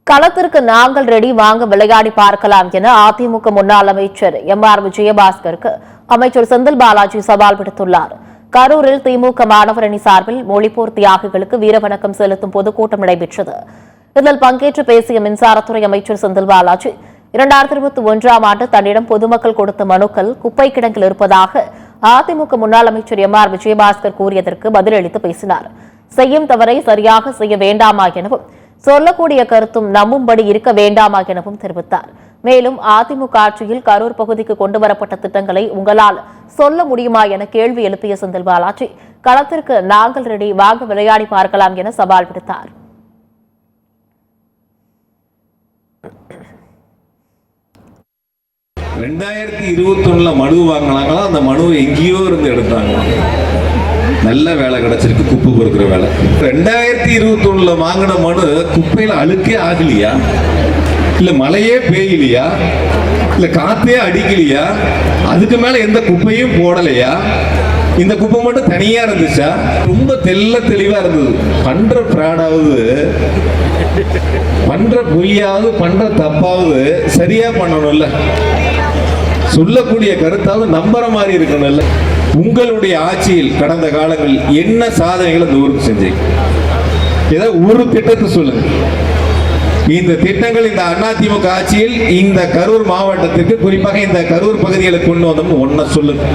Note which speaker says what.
Speaker 1: களத்திற்கு நாங்கள் ரெடி, வாங்க விளையாடி பார்க்கலாம் என அதிமுக முன்னாள் அமைச்சர் எம்.ஆர். விஜயபாஸ்கருக்கு அமைச்சர் செந்தில் பாலாஜி சவால் விடுத்துள்ளார். கரூரில் திமுக மாணவர் அணி சார்பில் மொழிப்போர் தியாகிகளுக்கு வீரவணக்கம் செலுத்தும் பொதுக்கூட்டம் நடைபெற்றது. இதில் பங்கேற்று பேசிய மின்சாரத்துறை அமைச்சர் செந்தில் பாலாஜி, 2021ஆம் ஆண்டு தன்னிடம் பொதுமக்கள் கொடுத்த மனுக்கள் குப்பை கிடங்கில் இருப்பதாக அதிமுக முன்னாள் அமைச்சர் எம்.ஆர். விஜயபாஸ்கர் கூறியதற்கு பதிலளித்து பேசினார். செய்யும் தவறை சரியாக செய்ய வேண்டாமா எனவும், சொல்லக்கூடிய கருத்தும் நம்பும்படி இருக்க வேண்டாமா எனவும் தெரிவித்தார். மேலும் அதிமுக ஆட்சியில் கரூர் பகுதிக்கு கொண்டுவரப்பட்ட திட்டங்களை உங்களால் சொல்ல முடியுமா என கேள்வி எழுப்பிய செந்தில் பாலாஜி, களத்திற்கு நாங்கள் ரெடி, வாங்க விளையாடி பார்க்கலாம் என சவால் விடுத்தார்.
Speaker 2: மனு வாங்கினாங்களா, அந்த மனுவை எங்கேயோ இருந்து எடுத்தாங்க. நல்ல வேலை கிடைச்சிருக்கு, குப்பை பொறுக்கிற வேலை. 2021 வாங்கின மனு குப்பையில அழுக்கே ஆகலையா, இல்ல மழையே பெய்யலையா, இல்ல காத்தே அடிக்கலையா, அதுக்கு மேல எந்த குப்பையும் போடலையா, இந்த குப்பை மட்டும் தனியா இருந்துச்சா? ரொம்ப தெளிவா இருந்தது. பண்ற பிராடாவது, பண்ற பொய்யாவது, பண்ற தப்பாவது சரியா பண்ணணும்ல, சொல்லக்கூடிய கருத்தாவது நம்புற மாதிரி இருக்கணும்ல. உங்களுடைய ஆட்சியில் கடந்த காலங்களில் என்ன சாதனைகளை இந்த ஊருக்கு செஞ்சீங்க? ஏதாவது ஒரு திட்டத்தை சொல்லுங்க. இந்த திட்டங்கள் இந்த அதிமுக ஆட்சியில் இந்த கரூர் மாவட்டத்திற்கு, குறிப்பாக இந்த கரூர் பகுதிகளுக்கு கொண்டு வந்தோம்னு ஒன்ன சொல்லுங்க.